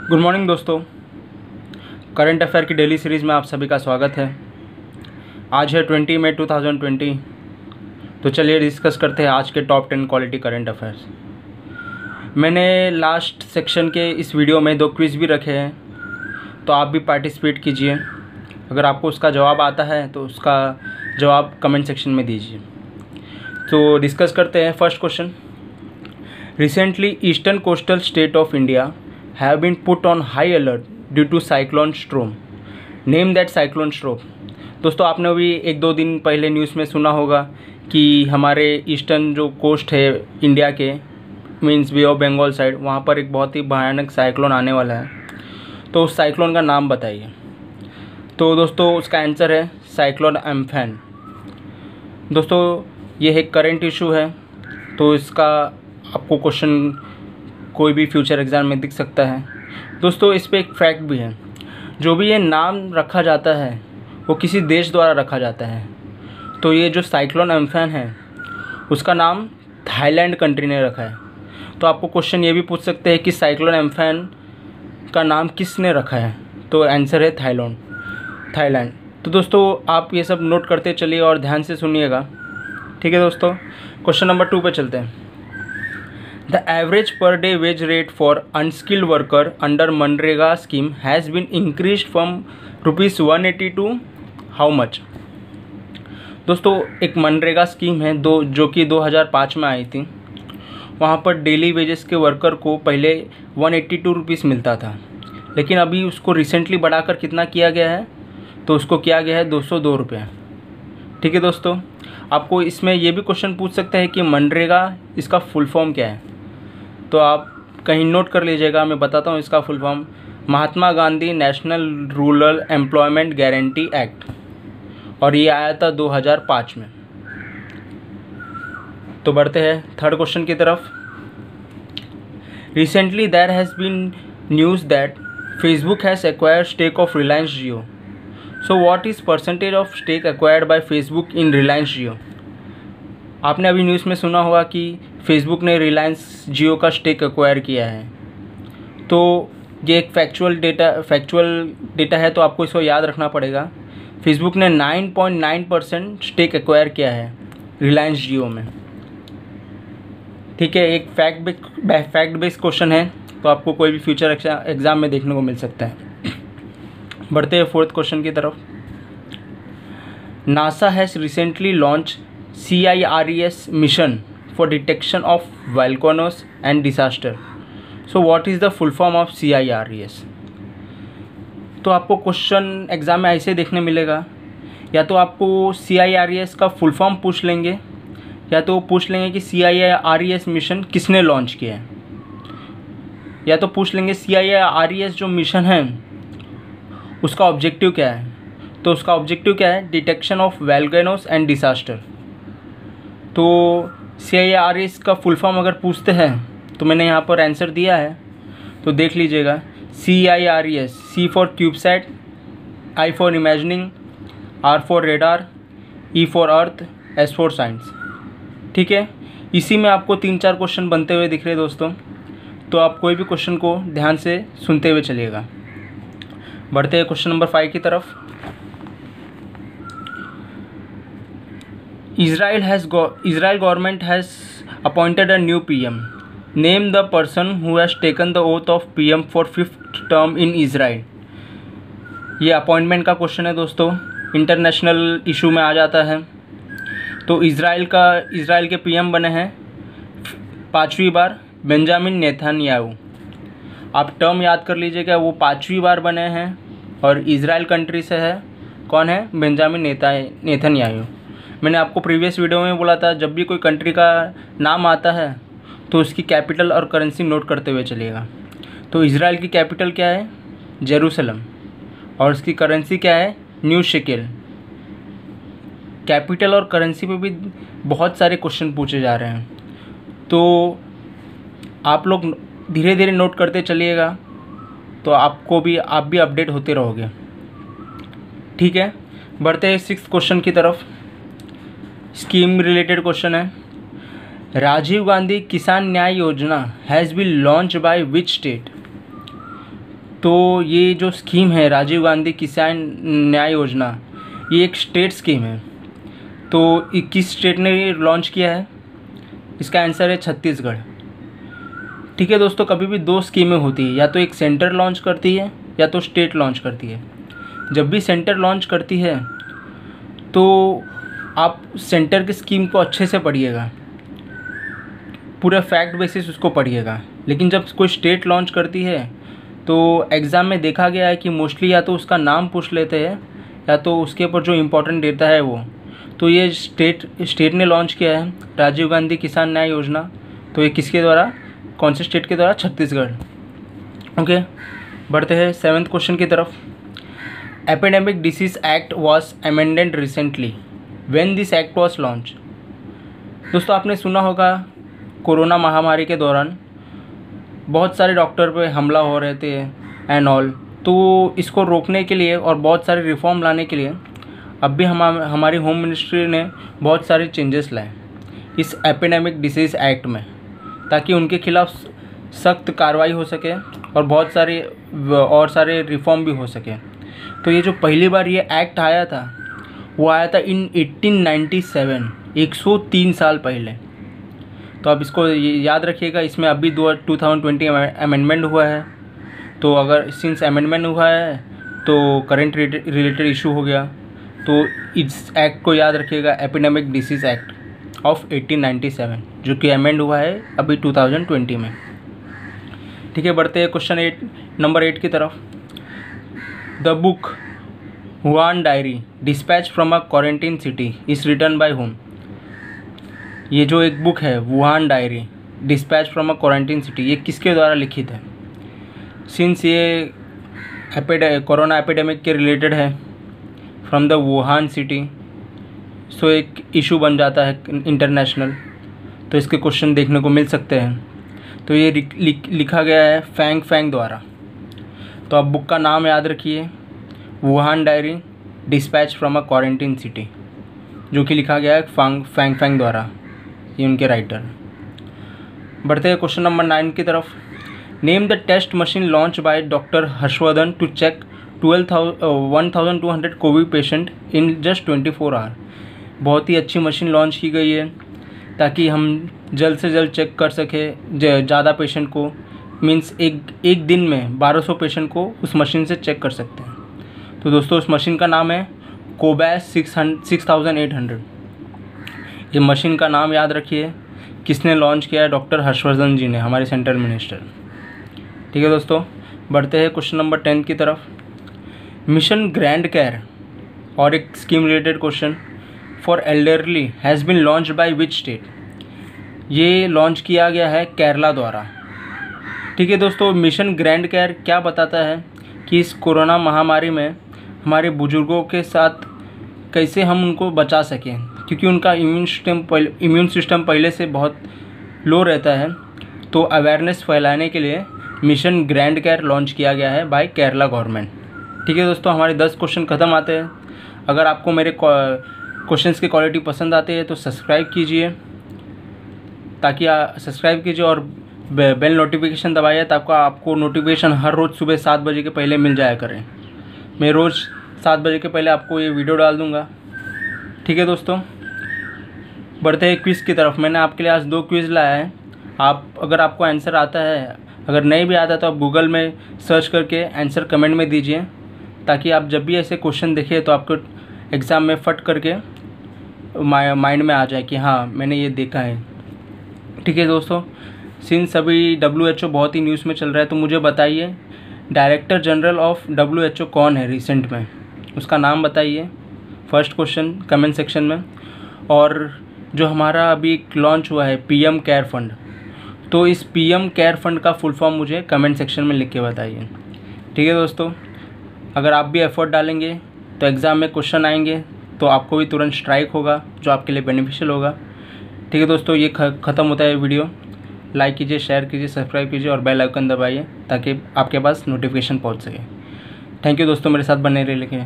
Good morning दोस्तों। Current affair की daily series में आप सभी का स्वागत है। आज है 20 मई 2020। तो चलिए डिस्कस करते हैं आज के टॉप 10 क्वालिटी करंट अफेयर्स। मैंने लास्ट सेक्शन के इस वीडियो में 2 क्विज़ भी रखे हैं, तो आप भी पार्टिसिपेट कीजिए। अगर आपको उसका जवाब आता है तो उसका जवाब कमेंट सेक्शन में दीजिए। तो डिस्कस करते हैं। First question, recently eastern coastal state of India have been put on high alert due to cyclone storm. Name that cyclone storm. दोस्तों आपने अभी 1-2 दिन पहले न्यूज़ में सुना होगा कि हमारे ईस्टर्न जो कोस्ट है इंडिया के, means bay of Bengal side, वहाँ पर एक बहुत ही भयानक साइक्लोन आने वाला है। तो उस साइक्लोन का नाम बताइए। तो दोस्तों उसका आंसर है साइक्लोन एम्फन। दोस्तों ये एक करंट इशू है, तो इसका आपको क्वेश्चन कोई भी फ्यूचर एग्ज़ाम में दिख सकता है। दोस्तों इस पे एक फैक्ट भी है, जो भी ये नाम रखा जाता है वो किसी देश द्वारा रखा जाता है। तो ये जो साइक्लोन एम्फन है उसका नाम थाईलैंड कंट्री ने रखा है। तो आपको क्वेश्चन ये भी पूछ सकते हैं कि साइक्लोन एम्फन का नाम किसने रखा है, तो आंसर है थाईलैंड। तो दोस्तों आप ये सब नोट करते चलिए और ध्यान से सुनिएगा, ठीक है दोस्तों। क्वेश्चन नंबर 2 पे चलते हैं। The average per day wage rate for unskilled worker under MNREGA scheme has been increased from rupees 180 to how much? दोस्तों एक मनरेगा स्कीम है जो कि 2005 में आई थी। वहाँ पर डेली वेजेस के वर्कर को पहले 182 रुपीज़ मिलता था, लेकिन अभी उसको रिसेंटली बढ़ाकर कितना किया गया है, तो उसको किया गया है 202 रुपये। ठीक है दोस्तों, आपको इसमें ये भी क्वेश्चन पूछ सकते हैं कि मनरेगा इसका फुल फॉर्म क्या है, तो आप कहीं नोट कर लीजिएगा। मैं बताता हूँ इसका full form, Mahatma Gandhi national rural employment guarantee act, और ये आया था 2005 में। तो बढ़ते हैं थर्ड क्वेश्चन की तरफ। Recently there has been news that Facebook has acquired stake of Reliance Jio. So what is percentage of stake acquired by Facebook in Reliance Jio. आपने अभी न्यूज़ में सुना होगा कि फेसबुक ने रिलायंस जियो का स्टेक एक्वायर किया है। तो ये एक फैक्चुअल डेटा है, तो आपको इसको याद रखना पड़ेगा। फेसबुक ने 9.9% स्टेक एक्वायर किया है रिलायंस जियो में। ठीक है, एक फैक्ट बेस्ड क्वेश्चन है, तो आपको कोई भी फ्यूचर एग्ज़ाम में देखने को मिल सकता है। बढ़ते हैं फोर्थ क्वेश्चन की तरफ। NASA has recently launch CIRES mission for detection of volcanoes and disaster. So what is the full form of CIRES? तो आपको क्वेश्चन एग्ज़ाम में ऐसे देखने मिलेगा, या तो आपको CIRES का फुल फॉर्म पूछ लेंगे, या तो पूछ लेंगे कि CIRES मिशन किसने लॉन्च किया है, या तो पूछ लेंगे CIRES जो मिशन है उसका ऑब्जेक्टिव क्या है। तो उसका ऑब्जेक्टिव क्या है, detection of volcanoes and disaster. तो CIRES का फुल फॉर्म अगर पूछते हैं तो मैंने यहाँ पर आंसर दिया है, तो देख लीजिएगा। CIRES, C for CubeSat, I for imagining, R for radar, E for earth, S for science. ठीक है, इसी में आपको 3-4 क्वेश्चन बनते हुए दिख रहे हैं दोस्तों, तो आप कोई भी क्वेश्चन को ध्यान से सुनते हुए चलिएगा। बढ़ते हैं क्वेश्चन नंबर 5 की तरफ। Israel government has appointed a new PM. Name the person who has taken the oath of PM for 5th term in Israel. ये अपॉइंटमेंट का क्वेश्चन है दोस्तों, इंटरनेशनल इशू में आ जाता है। तो इज़राइल के PM बने हैं 5वीं बार बेंजामिन नेतन्याहू। आप टर्म याद कर लीजिएगा, वो 5वीं बार बने हैं और इज़राइल कंट्री से है। कौन है, बेंजामिन नेतन्याहू। मैंने आपको प्रीवियस वीडियो में बोला था, जब भी कोई कंट्री का नाम आता है तो उसकी कैपिटल और करेंसी नोट करते हुए चलिएगा। तो इज़राइल की कैपिटल क्या है, जेरूसलम, और उसकी करेंसी क्या है, न्यू शेकेल। कैपिटल और करेंसी पे भी बहुत सारे क्वेश्चन पूछे जा रहे हैं, तो आप लोग धीरे धीरे नोट करते चलिएगा, तो आप भी अपडेट होते रहोगे। ठीक है, बढ़ते हैं 6th क्वेश्चन की तरफ। स्कीम रिलेटेड क्वेश्चन है। Rajiv Gandhi Kisan Nyay Yojana has been launch by which state. तो ये जो स्कीम है राजीव गांधी किसान न्याय योजना, ये एक स्टेट स्कीम है। तो किस स्टेट ने लॉन्च किया है? इसका आंसर है छत्तीसगढ़। ठीक है दोस्तों, कभी भी दो स्कीमें होती है, या तो एक सेंटर लॉन्च करती है या तो स्टेट लॉन्च करती है। जब भी सेंटर लॉन्च करती है तो आप सेंटर की स्कीम को अच्छे से पढ़िएगा, पूरा फैक्ट बेसिस उसको पढ़िएगा। लेकिन जब कोई स्टेट लॉन्च करती है तो एग्ज़ाम में देखा गया है कि मोस्टली या तो उसका नाम पूछ लेते हैं या तो उसके ऊपर जो इम्पोर्टेंट देता है वो। तो ये स्टेट ने लॉन्च किया है राजीव गांधी किसान न्याय योजना। तो ये किसके द्वारा, कौन से स्टेट के द्वारा? छत्तीसगढ़। ओके, बढ़ते हैं 7th क्वेश्चन की तरफ। Epidemic disease act was amended recently, when this act was launch. दोस्तों आपने सुना होगा कोरोना महामारी के दौरान बहुत सारे डॉक्टर पे हमला हो रहे थे एंड ऑल। तो इसको रोकने के लिए और बहुत सारे रिफॉर्म लाने के लिए अब भी हमारी होम मिनिस्ट्री ने बहुत सारे चेंजेस लाए इस एपिडेमिक डिसीज़ एक्ट में, ताकि उनके खिलाफ सख्त कार्रवाई हो सके और बहुत सारे रिफॉर्म भी हो सके। तो ये जो पहली बार ये एक्ट आया था वो आया था इन 1897, 103 साल पहले। तो अब इसको याद रखिएगा। इसमें अभी 2020 अमेंडमेंट हुआ है। तो अगर सिंस अमेंडमेंट हुआ है तो करंट रिलेटेड इशू हो गया। तो इस एक्ट को याद रखिएगा, एपिडेमिक डिसीज़ एक्ट ऑफ 1897, जो कि अमेंड हुआ है अभी 2020 में। ठीक है, बढ़ते हैं क्वेश्चन नंबर 8 की तरफ। The book Wuhan diary dispatch from a quarantine city is written by home. ये जो एक बुक है Wuhan diary dispatch from a quarantine city, ये किसके द्वारा लिखित है? सिंस ये कोरोना एपिडेमिक के रिलेटेड है from the Wuhan city, so एक इशू बन जाता है इंटरनेशनल। तो इसके क्वेश्चन देखने को मिल सकते हैं। तो ये लिखा गया है फैंग द्वारा। तो आप बुक का नाम याद रखिए, Wuhan diary dispatch from a quarantine city, जो कि लिखा गया है फैंग द्वारा, ये उनके राइटर। बढ़ते हैं क्वेश्चन नंबर 9 की तरफ। Name the test machine launch by doctor Harshvardhan to check 1200 COVID patient in just 24 hour. बहुत ही अच्छी मशीन लॉन्च की गई है ताकि हम जल्द से जल्द चेक कर सकें ज़्यादा पेशेंट को। मीन्स एक दिन में 1200 पेशेंट को उस मशीन से चेक कर सकते हैं। तो दोस्तों उस मशीन का नाम है कोबैस 6800। ये मशीन का नाम याद रखिए, किसने लॉन्च किया है? डॉक्टर हर्षवर्धन जी ने, हमारे सेंट्रल मिनिस्टर। ठीक है दोस्तों, बढ़ते हैं क्वेश्चन नंबर 10 की तरफ। मिशन ग्रैंड केयर और एक scheme related question for elderly has been launch by which state. ये लॉन्च किया गया है केरला द्वारा। ठीक है दोस्तों, मिशन ग्रैंड केयर क्या बताता है कि इस कोरोना महामारी में हमारे बुजुर्गों के साथ कैसे हम उनको बचा सकें, क्योंकि उनका इम्यून सिस्टम पहले से बहुत लो रहता है। तो अवेयरनेस फैलाने के लिए मिशन ग्रैंड केयर लॉन्च किया गया है बाय केरला गवर्नमेंट। ठीक है दोस्तों, हमारे 10 क्वेश्चन ख़त्म आते हैं। अगर आपको मेरे क्वेश्चंस की क्वालिटी पसंद आती है तो सब्सक्राइब कीजिए, ताकि सब्सक्राइब कीजिए और बेल नोटिफिकेशन दबाइए, ताकि आपको नोटिफिकेशन हर रोज़ सुबह 7 बजे के पहले मिल जाया करें। मैं रोज़ 7 बजे के पहले आपको ये वीडियो डाल दूँगा। ठीक है दोस्तों, बढ़ते हैं क्विज़ की तरफ। मैंने आपके लिए आज 2 क्विज़ लाया है। अगर आपको आंसर आता है, अगर नहीं भी आता तो आप गूगल में सर्च करके आंसर कमेंट में दीजिए, ताकि आप जब भी ऐसे क्वेश्चन देखें तो आपको एग्ज़ाम में फट करके माइंड में आ जाए कि हाँ मैंने ये देखा है। ठीक है दोस्तों, सिंस अभी WHO बहुत ही न्यूज़ में चल रहा है, तो मुझे बताइए डायरेक्टर जनरल ऑफ WHO कौन है रिसेंट में, उसका नाम बताइए। फर्स्ट क्वेश्चन कमेंट सेक्शन में। और जो हमारा अभी लॉन्च हुआ है PM केयर फंड, तो इस PM केयर फंड का फुल फॉर्म मुझे कमेंट सेक्शन में लिख के बताइए। ठीक है दोस्तों, अगर आप भी एफर्ट डालेंगे तो एग्ज़ाम में क्वेश्चन आएंगे तो आपको भी तुरंत स्ट्राइक होगा, जो आपके लिए बेनिफिशियल होगा। ठीक है दोस्तों, ये ख़त्म होता है वीडियो। लाइक कीजिए, शेयर कीजिए, सब्सक्राइब कीजिए और बेल आइकन दबाइए ताकि आपके पास नोटिफिकेशन पहुंच सके। थैंक यू दोस्तों, मेरे साथ बने रहिए।